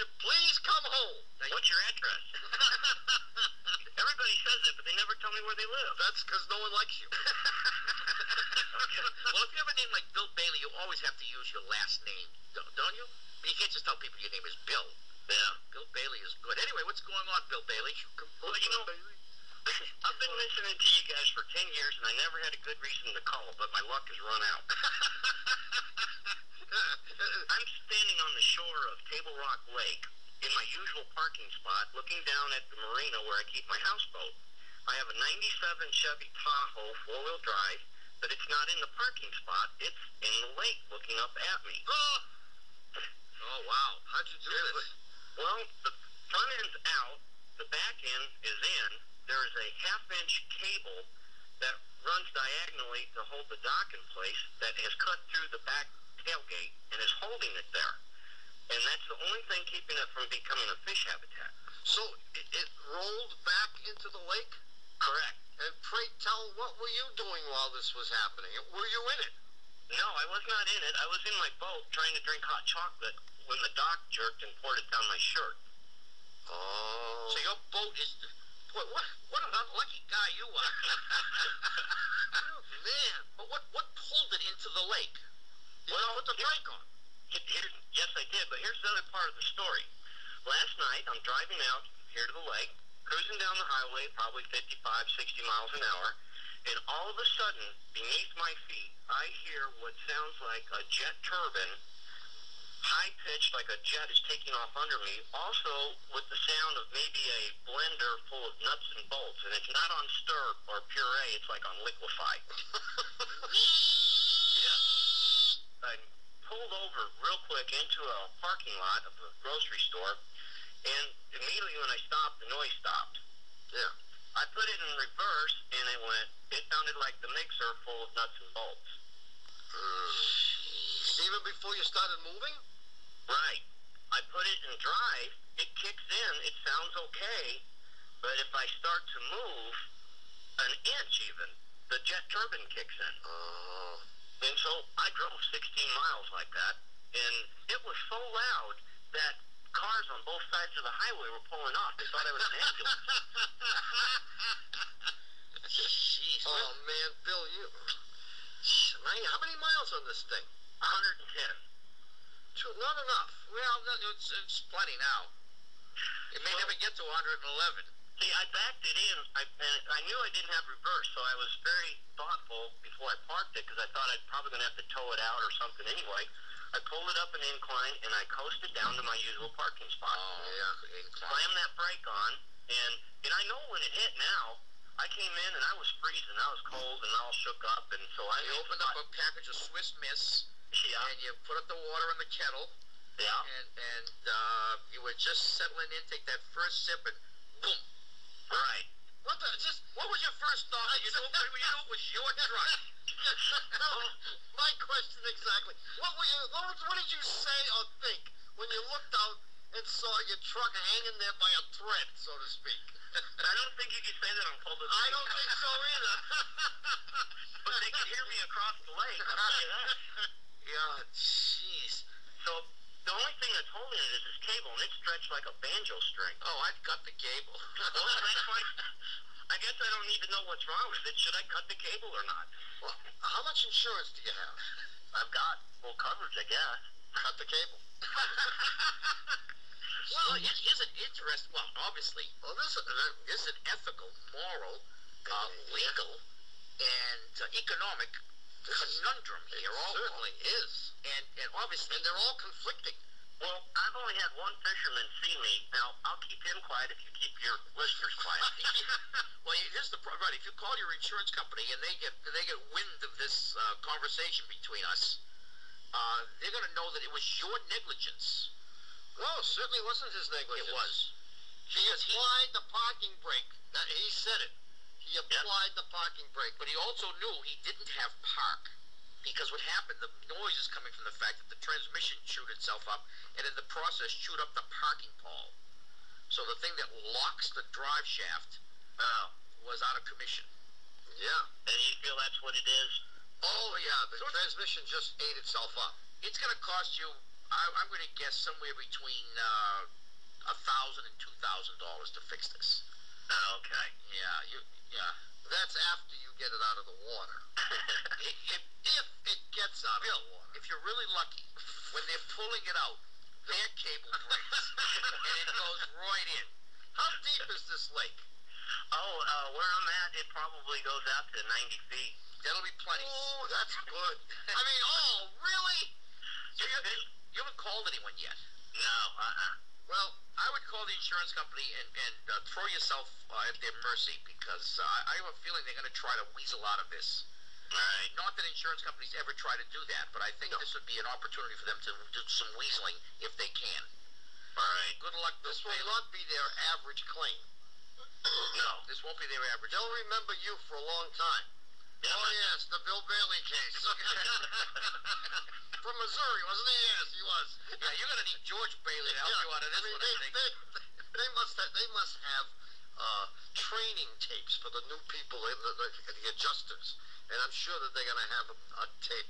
you please come home? What's your address? Everybody says it, but they never tell me where they live. That's because no one likes you. Okay. Well, if you have a name like Bill Bailey, you always have to use your last name, don't you? You can't just tell people your name is Bill. Yeah. Bill Bailey is good. Anyway, what's going on, Bill Bailey? Well, I've been listening to you guys for 10 years, and I never had a good reason to call, but my luck has run out. I'm standing on the shore of Table Rock Lake in my usual parking spot, looking down at the marina where I keep my houseboat. I have a 97 Chevy Tahoe four-wheel drive, but it's not in the parking spot. It's in the lake looking up at me. Oh, wow. How'd you do this? Well, the front end's out, the back end is in. There is a half-inch cable that runs diagonally to hold the dock in place that has cut through the back tailgate and is holding it there. And that's the only thing keeping it from becoming a fish habitat. So it rolled back into the lake? Correct. And pray tell, what were you doing while this was happening? Were you in it? No, I was not in it. I was in my boat trying to drink hot chocolate when the dock jerked and poured it down my shirt. Oh. So your boat is... What an unlucky guy you are. Oh, man. But what pulled it into the lake? You put the brake on. Yes, I did, but here's the other part of the story. Last night, I'm driving out here to the lake, cruising down the highway, probably 55, 60 miles an hour, and all of a sudden, beneath my feet, I hear what sounds like a jet turbine, high-pitched like a jet is taking off under me, also with the sound of maybe a blender full of nuts and bolts, and it's not on stir or puree, it's like on liquefy. Yeah. I pulled over real quick into a parking lot of a grocery store, and immediately when I stopped, the noise stopped. Yeah. I put it in reverse, and it sounded like the mixer full of nuts and bolts. Even before you started moving? Right. I put it in drive, it kicks in, it sounds okay, but if I start to move an inch even, the jet turbine kicks in. Oh. And so I drove 16 miles like that, and it was so loud that cars on both sides of the highway were pulling off. They thought I was an ambulance. Jeez. Oh, man, Bill, you... How many miles on this thing? 110. Not enough. Well, it's plenty now. It may never get to 111. See, I backed it in. I knew I didn't have reverse, so I was very thoughtful before I parked it because I thought I'd probably going to have to tow it out or something anyway. I pulled it up an incline, and I coasted down to my usual parking spot. Oh, yeah, incline. Slammed that brake on, and I know when it hit now. I came in, and I was freezing. I was cold and all shook up, and so I... You opened up a package of Swiss Miss, and you put up the water in the kettle, and you were just settling in, take that first sip, and boom. Right. What was your first thought when you knew it was your truck? No, my question exactly. What did you say or think when you looked out and saw your truck hanging there by a thread, so to speak? I don't think you could say that on public. I don't think so either. But they could hear me across the lake, I'll tell you that. Yeah, jeez. So the only thing that's holding it is this cable, and it's stretched like a banjo string. Oh, I'd cut the cable. Well, that's why I guess I don't need to know what's wrong with it. Should I cut the cable or not? Well, how much insurance do you have? I've got full coverage, I guess. Cut the cable. Well, here's an interest. Well, obviously, this is an ethical, moral, legal, and economic conundrum here. It certainly is. And obviously... And they're all conflicting. Well, I've only had one fisherman see me. Now, I'll keep him quiet if you keep your listeners quiet. Well, here's the problem. Right, if you call your insurance company and they get wind of this conversation between us, they're going to know that it was your negligence. No, it certainly wasn't his negligence. It was. He applied the parking brake. He said it. He applied the parking brake. But he also knew he didn't have park. Because what happened, the noise is coming from the fact that the transmission chewed itself up, and in the process chewed up the parking pole. So the thing that locks the drive shaft was out of commission. Yeah. And you feel that's what it is? Oh, yeah. The transmission just ate itself up. It's going to cost you, I'm going to guess somewhere between $1,000 and $2,000 to fix this. Okay. Yeah. That's after you get it out of the water. If it gets out of the water. If you're really lucky, when they're pulling it out, their cable breaks and it goes right in. How deep is this lake? Oh, where I'm at, it probably goes out to 90 feet. That'll be plenty. Oh, that's good. I mean, really? So you haven't called anyone yet? No, Well, I would call the insurance company and throw yourself at their mercy, because I have a feeling they're going to try to weasel out of this. Right. Not that insurance companies ever try to do that, but I think this would be an opportunity for them to do some weaseling if they can. Right. Good luck, Bill this will Bailey. not be their average claim. No. This won't be their average. They'll remember you for a long time. Yeah. Oh, yes, the Bill Bailey case. From Missouri, wasn't he? Yes, he was. Yeah, you're going to need George Bailey to help you out of this one, I think. They must have training tapes for the new people, the adjusters. And I'm sure that they're going to have a tape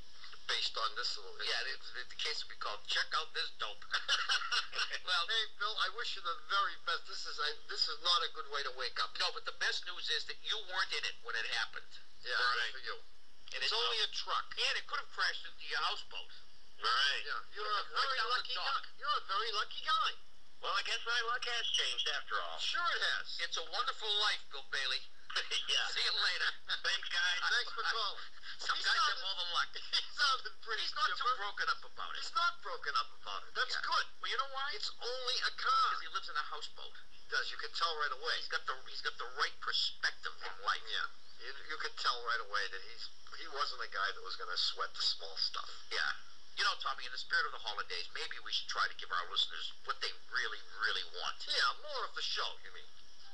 based on this little issue. Yeah, the case will be called "Check Out This Dope." Well, hey, Bill, I wish you the very best. This is not a good way to wake up. No, but the best news is that you weren't in it when it happened. Yeah, Right. good for you. And It's only a truck. And it could have crashed into your houseboat. Right. Yeah, you're a Right very down the lucky dock. guy. You're a very lucky guy. Well, I guess my luck has changed after all. Sure it has. It's a wonderful life, Bill Bailey. Yeah. See you later. Thanks, guys. Thanks for calling. Some guys have all the luck. He sounded pretty He's not too chipper. broken up about it. He's not broken up about it. That's Yeah. good. Well, you know why? It's only a car. Because he lives in a houseboat. He does. You can tell right away. He's got the right perspective on life. Yeah. You could tell right away that he wasn't a guy that was going to sweat the small stuff. Yeah. You know, Tommy, in the spirit of the holidays, maybe we should try to give our listeners what they really, really want. Yeah, more of the show, you mean?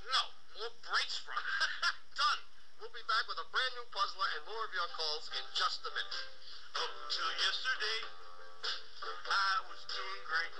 No, more breaks from it. Done. We'll be back with a brand new puzzler and more of your calls in just a minute. Up till yesterday, I was doing great.